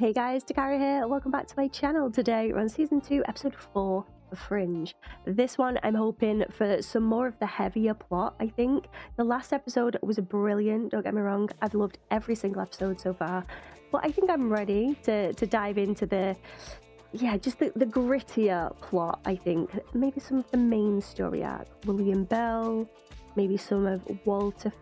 Hey guys, Dakara here. Welcome back to my channel. Today we're on season 2, episode 4 of Fringe. This one I'm hoping for some more of the heavier plot. I think the last episode was brilliant, don't get me wrong. I've loved every single episode so far, but I think I'm ready to dive into the grittier plot. I think maybe some of the main story arc, William Bell, maybe some of Walter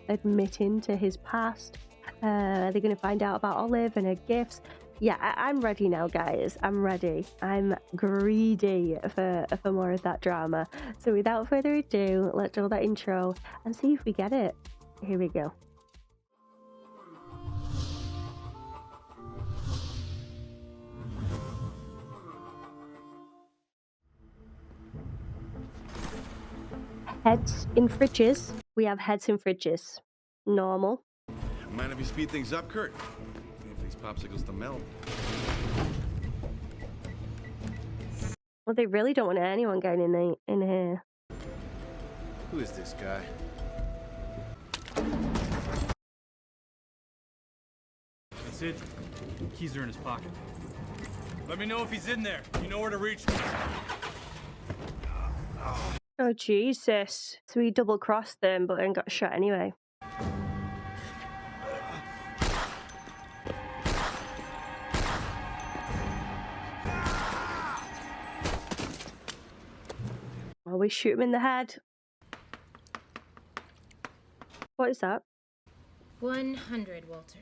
admitting to his past. They're going to find out about Olive and her gifts. Yeah, I'm ready now, guys. I'm ready. I'm greedy for more of that drama. So without further ado, let's roll that intro and see if we get it. Here we go. Heads in fridges. We have heads in fridges. Normal. Mind if you speed things up, Kurt? Wait for these popsicles to melt. Well, they really don't want anyone getting in here. Who is this guy? That's it. Keys are in his pocket. Let me know if he's in there. You know where to reach me. Oh, Jesus. So he double-crossed them, but then got shot anyway. Always shoot him in the head. What is that? 100, Walter.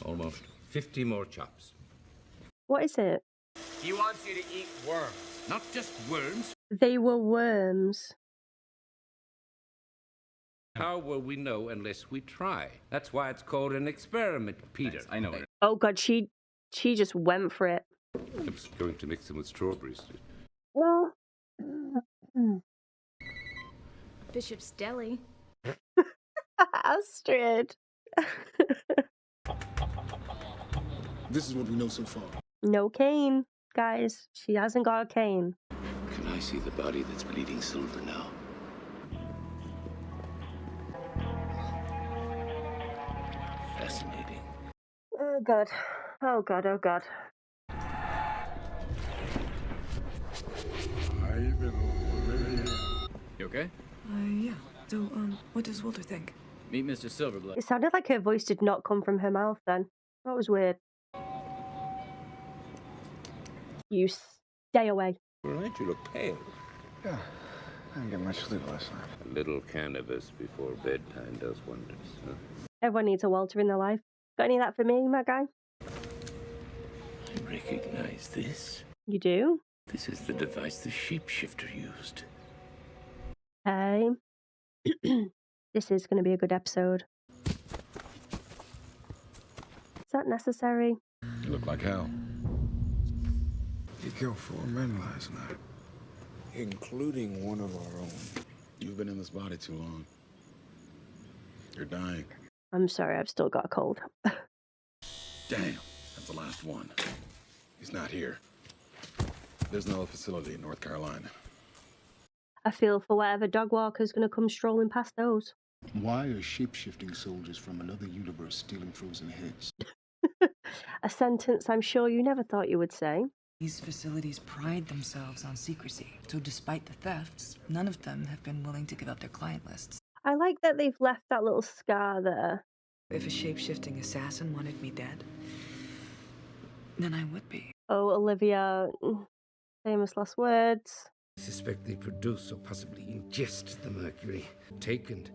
Almost 50 more chops. What is it? He wants you to eat worms. Not just worms. They were worms. How will we know unless we try? That's why it's called an experiment, Peter. Thanks, I know it. Oh God, she just went for it. I was going to mix them with strawberries. Well. Bishop's Deli. Astrid. This is what we know so far. No cane, guys. She hasn't got a cane. Can I see the body that's bleeding silver now? Fascinating. Oh God. Oh God. Oh God. You okay? Yeah. So, what does Walter think? Meet Mr. Silverblood. It sounded like her voice did not come from her mouth then. That was weird. You stay away. All right, you look pale. Yeah, I didn't get much sleep last night. A little cannabis before bedtime does wonders, huh? Everyone needs a Walter in their life. Got any of that for me, my guy? I recognize this. You do? This is the device the shapeshifter used. Hey. This is going to be a good episode. Is that necessary? You look like hell. He killed 4 men last night, including one of our own. You've been in this body too long. You're dying. I'm sorry, I've still got a cold. Damn, that's the last one. He's not here. There's another facility in North Carolina. I feel for whatever dog walker's going to come strolling past those. Why are shape-shifting soldiers from another universe stealing frozen heads? A sentence I'm sure you never thought you would say. These facilities pride themselves on secrecy, so despite the thefts, none of them have been willing to give up their client lists. I like that they've left that little scar there. If a shape-shifting assassin wanted me dead, then I would be. Oh, Olivia. Famous last words. I suspect they produce or possibly ingest the mercury. Take and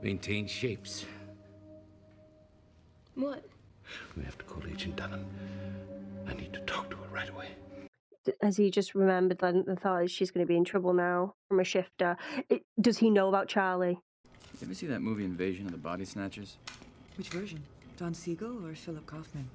maintain shapes. What? We have to call Agent Dunham. I need to talk to her right away. Has he just remembered the thought she's going to be in trouble now from a shifter? Does he know about Charlie? You ever see that movie Invasion of the Body Snatchers? Which version? Don Siegel or Philip Kaufman?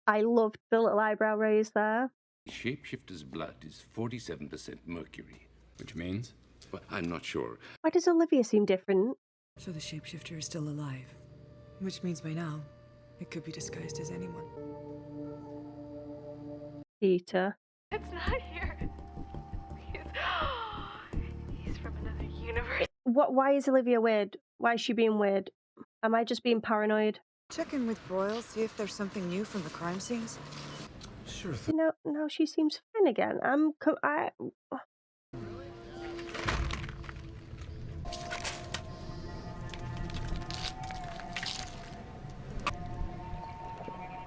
I loved the little eyebrow raise there. Shapeshifter's blood is 47% mercury. Which means? Well, I'm not sure. Why does Olivia seem different? So the shapeshifter is still alive. Which means by now, it could be disguised as anyone. Peter. It's not here. He's from another universe. Why is Olivia weird? Why is she being weird? Am I just being paranoid? Check in with Broyle, see if there's something new from the crime scenes. Sure thing. You know, now she seems fine again.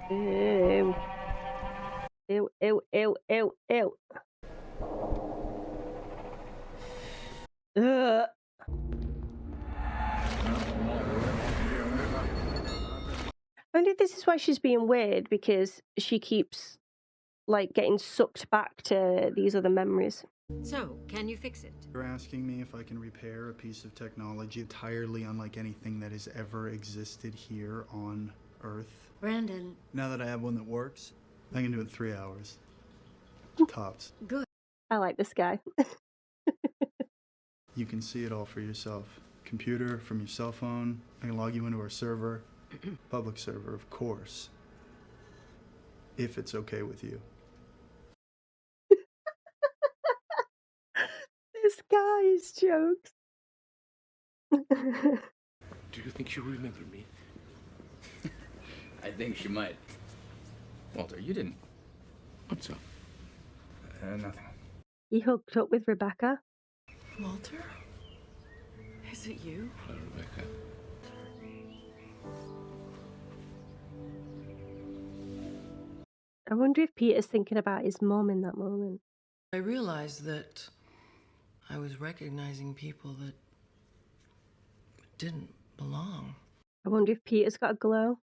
Ew. Ew, ew, ew, ew, ew. Ugh. I wonder if this is why she's being weird, because she keeps, like, getting sucked back to these other memories. So, can you fix it? You're asking me if I can repair a piece of technology entirely unlike anything that has ever existed here on Earth. Brandon. Now that I have one that works, I can do it in 3 hours. Tops. Good. I like this guy. You can see it all for yourself. Computer, from your cell phone. I can log you into our server. Public server, of course. If it's okay with you. This guy's jokes. Do you think she'll remember me? I think she might. Walter, you didn't. What's up? Nothing. He hooked up with Rebecca. Walter? Is it you? Hello, Rebecca. I wonder if Peter's thinking about his mom in that moment. I realized that I was recognizing people that didn't belong. I wonder if Peter's got a glow.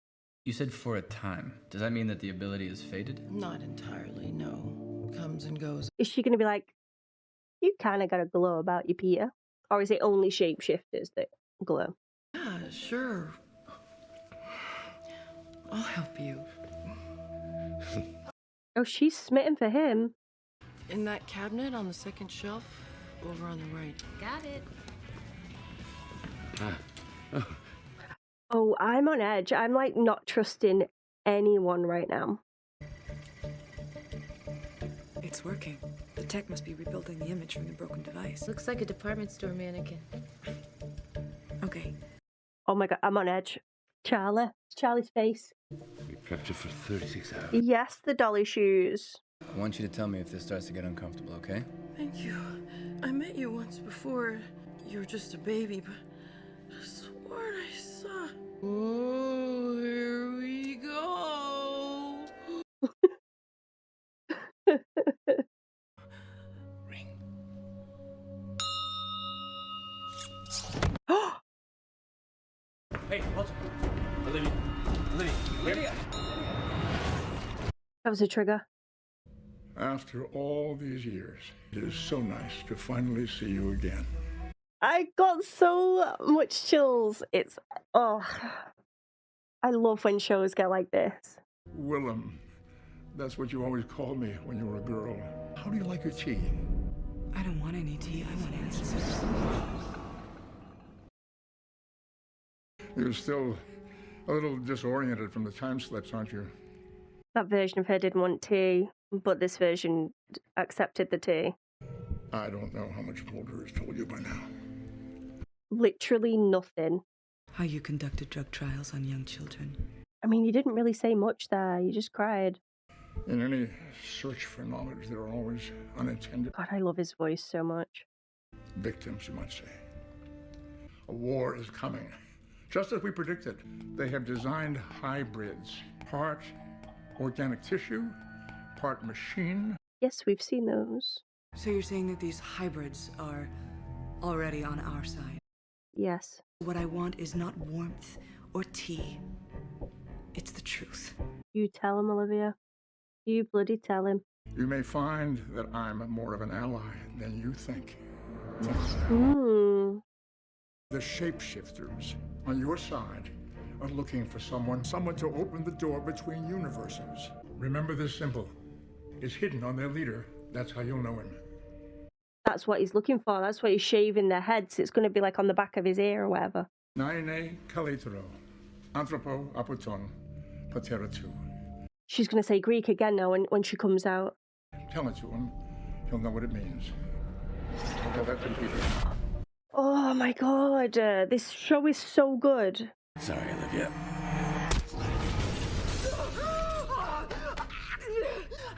You said for a time. Does that mean that the ability is faded? Not entirely, no. Comes and goes. Is she going to be like, you kind of got a glow about you, Peter? Or is it only shapeshifters that glow? Yeah, sure. I'll help you. Oh, she's smitten for him. In that cabinet on the second shelf, over on the right. Got it. Oh, I'm on edge. I'm like not trusting anyone right now. It's working. The tech must be rebuilding the image from the broken device. Looks like a department store mannequin. Okay. Oh my god, I'm on edge. Charlie. It's Charlie's face. We prepped it for 36 hours. Yes, the dolly shoes. I want you to tell me if this starts to get uncomfortable, okay? Thank you. I met you once before. You were just a baby, but I sworn I saw. Oh, here we go. Ring. Hey, Walter. Olivia. Olivia. That was a trigger. After all these years, it is so nice to finally see you again. I got so much chills. It's, oh, I love when shows get like this. Willem, that's what you always called me when you were a girl. How do you like your tea? I don't want any tea. I want answers. You're still a little disoriented from the time slips, aren't you? That version of her didn't want tea, but this version accepted the tea. I don't know how much Mulder has told you by now. Literally nothing. How you conducted drug trials on young children. I mean, you didn't really say much there. You just cried. In any search for knowledge, there are always unintended God, I love his voice so much. victims, you might say. A war is coming. Just as we predicted, they have designed hybrids, part organic tissue, part machine. Yes, we've seen those. So you're saying that these hybrids are already on our side? Yes. What I want is not warmth or tea. It's the truth. You tell him, Olivia. You bloody tell him. You may find that I'm more of an ally than you think. Hmm. The shapeshifters on your side are looking for someone to open the door between universes. Remember this symbol. It's hidden on their leader. That's how you'll know him. That's what he's looking for. That's why he's shaving their heads. It's going to be like on the back of his ear or whatever. Naine kalitero, anthropo apoton, patera tu. She's going to say Greek again now when she comes out. Tell it to him. He'll know what it means. Tell that computer. Oh my god, this show is so good. Sorry, Olivia.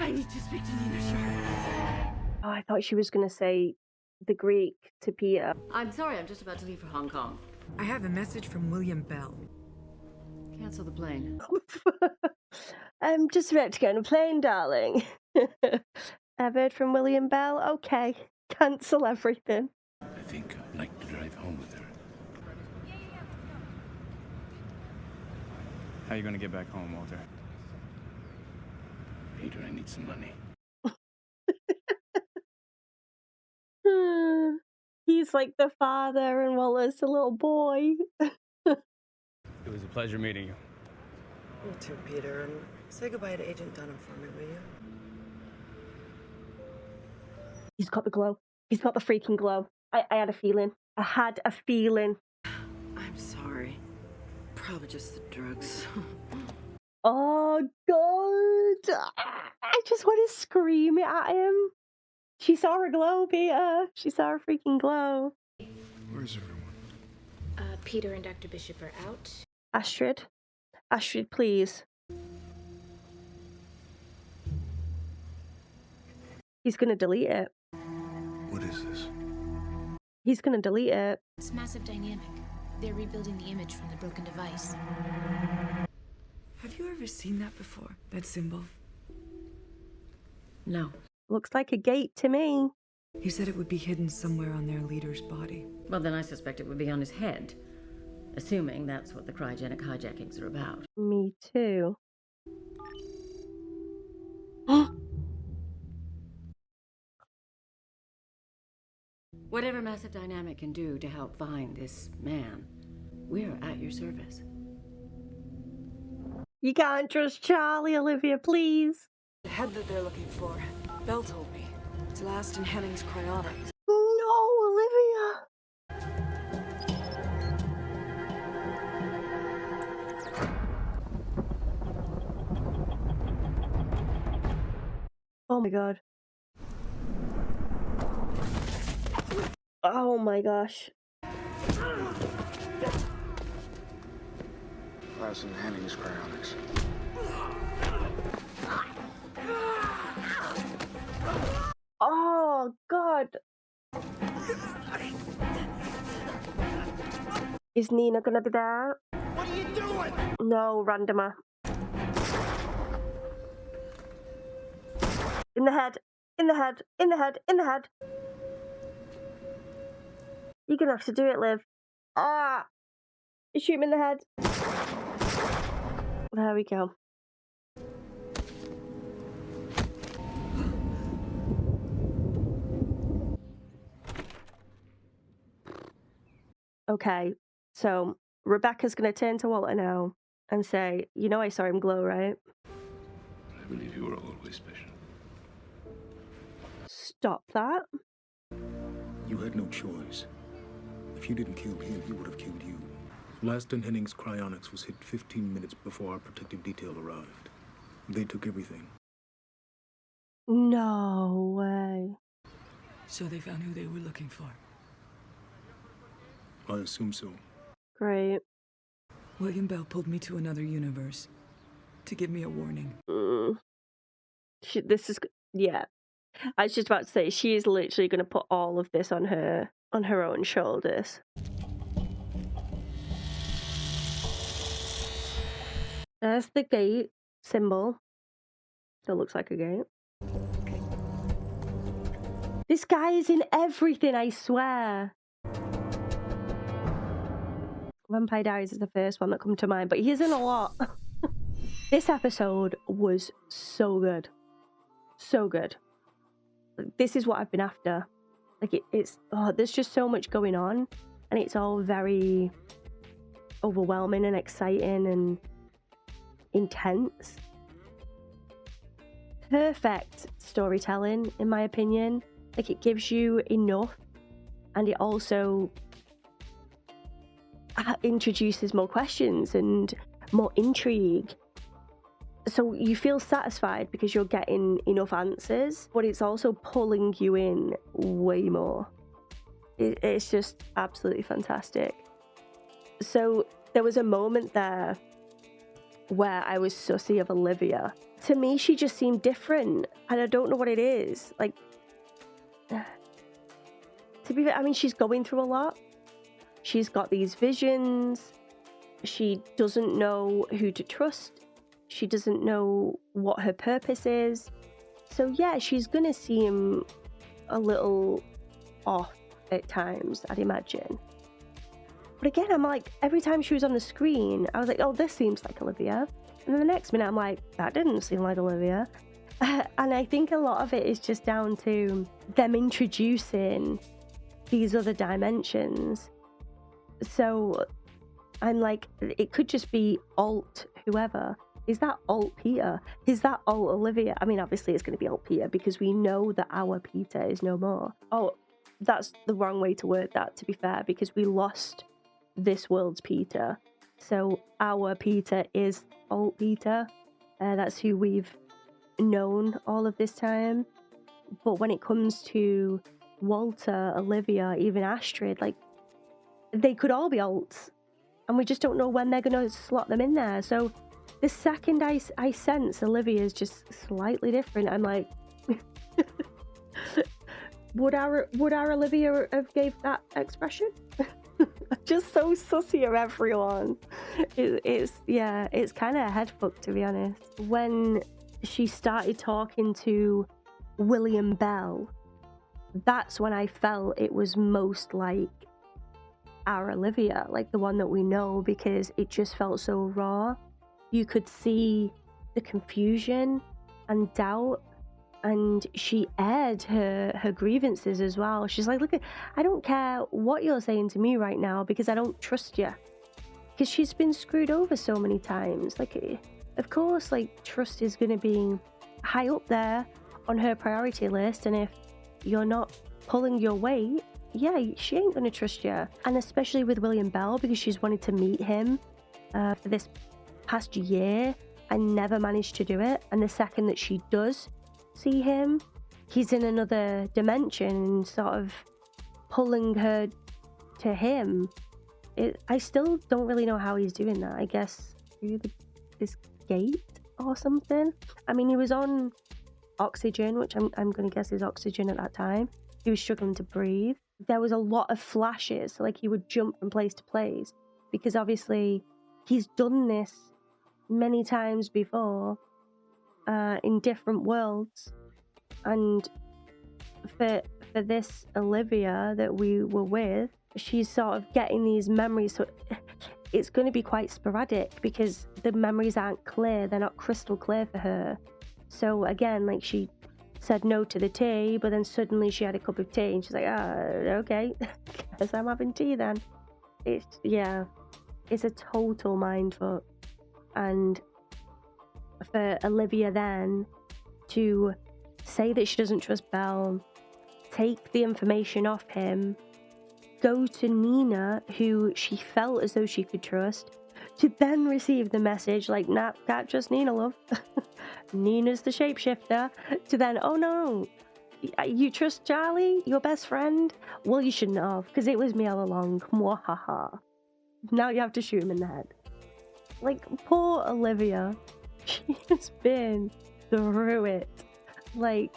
I need to speak to Nina Sharp. Oh, I thought she was going to say the Greek to Peter. I'm sorry, I'm just about to leave for Hong Kong. I have a message from William Bell. Cancel the plane. I'm just about to get on a plane, darling. I've heard from William Bell. Okay, cancel everything. I think I'd like to drive home with her. How are you going to get back home, Walter? Peter, I need some money. He's like the father and Walter's the little boy. It was a pleasure meeting you. You too, Peter, and say goodbye to Agent Dunham for me, will you? He's got the glow. He's got the freaking glow. I had a feeling. I had a feeling. I'm sorry. Probably just the drugs. Oh, God. I just want to scream it at him. She saw a glow, Peter. She saw a freaking glow. Where's everyone? Peter and Dr. Bishop are out. Astrid. Astrid, please. He's going to delete it. What is this? He's going to delete it. It's massive dynamic. They're rebuilding the image from the broken device. Have you ever seen that before? That symbol? No. Looks like a gate to me. He said it would be hidden somewhere on their leader's body. Well, then I suspect it would be on his head. Assuming that's what the cryogenic hijackings are about. Me too. Whatever Massive Dynamic can do to help find this man, we're at your service. You can't trust Charlie, Olivia, please. The head that they're looking for, Bell told me. It's last in Henning's cryonics. No, Olivia. Oh my god. Oh my gosh. Last in Henning's cryonics. Oh god. Is Nina gonna be there? What are you doing? No, randomer. In the head. In the head. In the head. In the head. You're gonna have to do it, Liv. Ah! Shoot him in the head. There we go. Okay, so Rebecca's gonna turn to Walter now and say, you know I saw him glow, right? I believe you were always special. Stop that. You had no choice. If you didn't kill him, he would have killed you. Last in Henning's cryonics was hit 15 minutes before our protective detail arrived. They took everything. No way. So they found who they were looking for. I assume so. Great. William Bell pulled me to another universe to give me a warning. This is, yeah. I was just about to say, she is literally going to put all of this on her own shoulders. There's the gate symbol. That looks like a gate. This guy is in everything, I swear. Vampire Diaries is the first one that come to mind, but he's in a lot. This episode was so good. So good. This is what I've been after. Like, there's just so much going on, and it's all very overwhelming and exciting and intense. Perfect storytelling, in my opinion. Like, it gives you enough, and it also introduces more questions and more intrigue. So you feel satisfied because you're getting enough answers, but it's also pulling you in way more. It's just absolutely fantastic. So there was a moment there where I was sussy of Olivia to me, she just seemed different, and I don't know what it is. Like, to be fair, I mean, she's going through a lot. She's got these visions. She doesn't know who to trust. She doesn't know what her purpose is. So yeah, she's gonna seem a little off at times, I'd imagine. But again, I'm like, every time she was on the screen, I was like, oh, this seems like Olivia. And then the next minute, I'm like, that didn't seem like Olivia. And I think a lot of it is just down to them introducing these other dimensions. So I'm like, it could just be alt whoever. Is that alt Peter? Is that alt Olivia? I mean, obviously it's going to be alt Peter because we know that our Peter is no more. Oh, that's the wrong way to word that, to be fair, because we lost this world's Peter. So our Peter is alt Peter. That's who we've known all of this time. But when it comes to Walter, Olivia, even Astrid, like, they could all be alts, and we just don't know when they're going to slot them in there. So the second I sense Olivia is just slightly different, I'm like, would our Olivia have gave that expression? Just so sussy of everyone. It's kind of a head fuck, to be honest. When she started talking to William Bell, that's when I felt it was most like our Olivia, like the one that we know, because it just felt so raw. You could see the confusion and doubt, and she aired her grievances as well. She's like, look, I don't care what you're saying to me right now because I don't trust you. Because she's been screwed over so many times. Like, of course, like, trust is going to be high up there on her priority list, and if you're not pulling your weight, yeah, she ain't going to trust you. And especially with William Bell, because she's wanted to meet him for this past year and never managed to do it. And the second that she does see him, he's in another dimension and sort of pulling her to him. I still don't really know how he's doing that. I guess through this gate or something. I mean, he was on oxygen, which I'm going to guess is oxygen at that time. He was struggling to breathe. There was a lot of flashes, so like he would jump from place to place, because obviously he's done this many times before in different worlds. And for this Olivia that we were with, she's sort of getting these memories, so it's going to be quite sporadic because the memories aren't clear, they're not crystal clear for her. So again, like, she said no to the tea, but then suddenly she had a cup of tea and she's like, okay, guess I'm having tea then. It's a total mindfuck. And for Olivia then to say that she doesn't trust Belle, take the information off him, go to Nina, who she felt as though she could trust, to then receive the message like, nah, can't trust Nina, love. Nina's the shapeshifter. To then, oh no, you trust Charlie, your best friend? Well, you shouldn't have, because it was me all along. Mwahaha. Now you have to shoot him in the head. Like, poor Olivia. She has been through it. Like,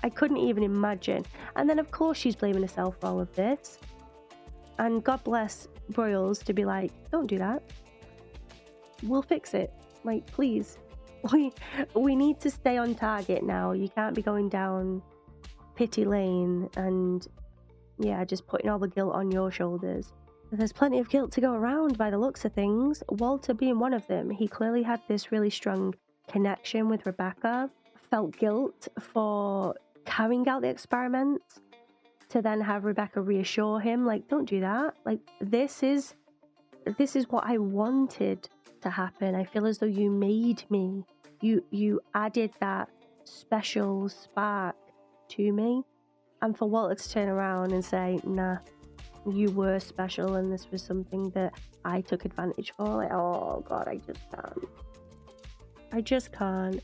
I couldn't even imagine. And then, of course, she's blaming herself for all of this. And God bless Broyles to be like, don't do that. We'll fix it. Like, please. We need to stay on target now. You can't be going down pity lane and, yeah, just putting all the guilt on your shoulders. There's plenty of guilt to go around by the looks of things. Walter being one of them. He clearly had this really strong connection with Rebecca. Felt guilt for carrying out the experiments, to then have Rebecca reassure him, like, don't do that. Like, this is what I wanted to happen. I feel as though you made me. You added that special spark to me. And for Walter to turn around and say, nah, you were special and this was something that I took advantage for. Like, oh God, I just can't.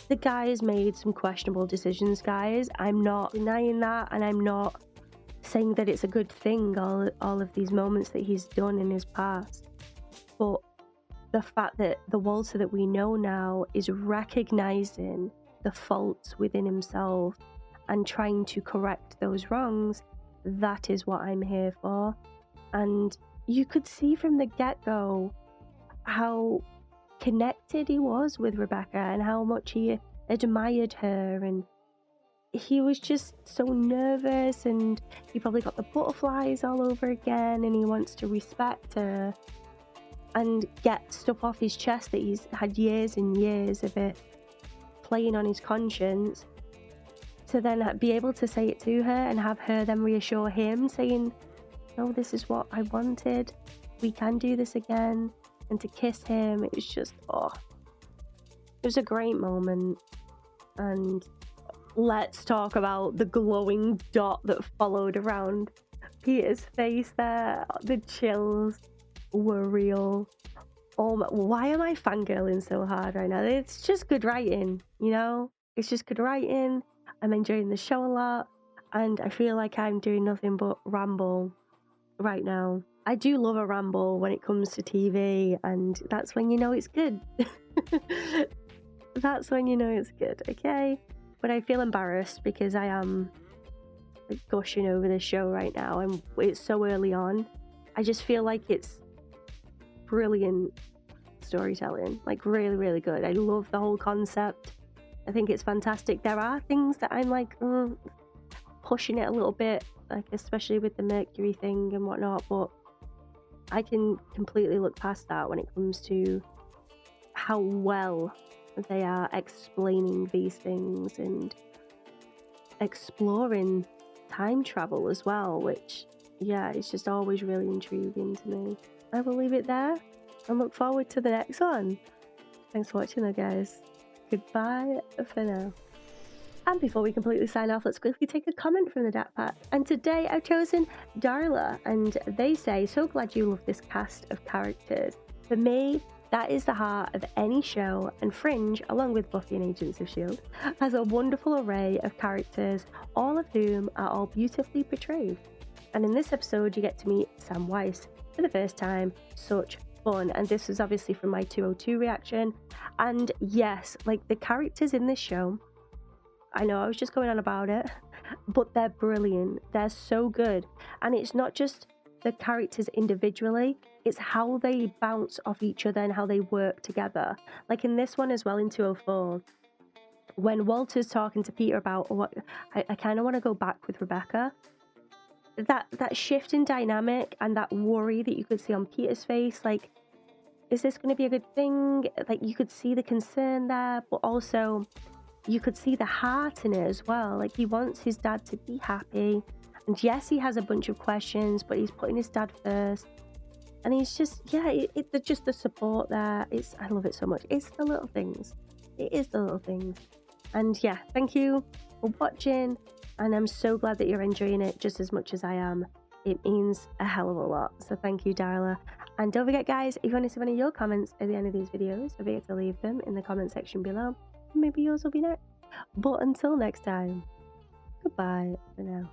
The guy has made some questionable decisions, guys. I'm not denying that, and I'm not saying that it's a good thing, all of these moments that he's done in his past. But the fact that the Walter that we know now is recognizing the faults within himself and trying to correct those wrongs, that is what I'm here for. And you could see from the get-go how connected he was with Rebecca and how much he admired her, and he was just so nervous, and he probably got the butterflies all over again, and he wants to respect her and get stuff off his chest that he's had years and years of it playing on his conscience, to then be able to say it to her and have her then reassure him, saying, no, this is what I wanted, we can do this again, and to kiss him. It was just, oh, it was a great moment. And let's talk about the glowing dot that followed around Peter's face there. The chills were real. Oh my, why am I fangirling so hard right now? It's just good writing, you know? It's just good writing. I'm enjoying the show a lot, and I feel like I'm doing nothing but ramble right now. I do love a ramble when it comes to TV, and that's when you know it's good. That's when you know it's good, okay? But I feel embarrassed because I am gushing over this show right now, and it's so early on. I just feel like it's brilliant storytelling, like really, really good. I love the whole concept. I think it's fantastic. There are things that I'm like pushing it a little bit, like especially with the Mercury thing and whatnot, but I can completely look past that when it comes to how well they are explaining these things and exploring time travel as well, which, yeah, it's just always really intriguing to me. I will leave it there and look forward to the next one. Thanks for watching though, guys. Goodbye for now. And before we completely sign off, let's quickly take a comment from the DAT Pack. And today I've chosen Darla, and they say, so glad you love this cast of characters. For me, that is the heart of any show, and Fringe, along with Buffy and Agents of S.H.I.E.L.D., has a wonderful array of characters, all of whom are all beautifully portrayed. And in this episode, you get to meet Sam Weiss for the first time. Such fun. And this was obviously from my 202 reaction. And yes, like the characters in this show, I know I was just going on about it, but they're brilliant. They're so good. And it's not just the characters individually, it's how they bounce off each other and how they work together. Like in this one as well, in 204, when Walter's talking to Peter about what I kind of want to go back with Rebecca, that shift in dynamic and that worry that you could see on Peter's face, like, is this going to be a good thing? Like, you could see the concern there, but also you could see the heart in it as well. Like, he wants his dad to be happy. And yes, he has a bunch of questions, but he's putting his dad first. And he's just, yeah, it's just the support there. I love it so much. It's the little things. It is the little things. And yeah, thank you for watching. And I'm so glad that you're enjoying it just as much as I am. It means a hell of a lot. So thank you, Darla. And don't forget, guys, if you want to see one of your comments at the end of these videos, don't forget to leave them in the comment section below. Maybe yours will be next. But until next time, goodbye for now.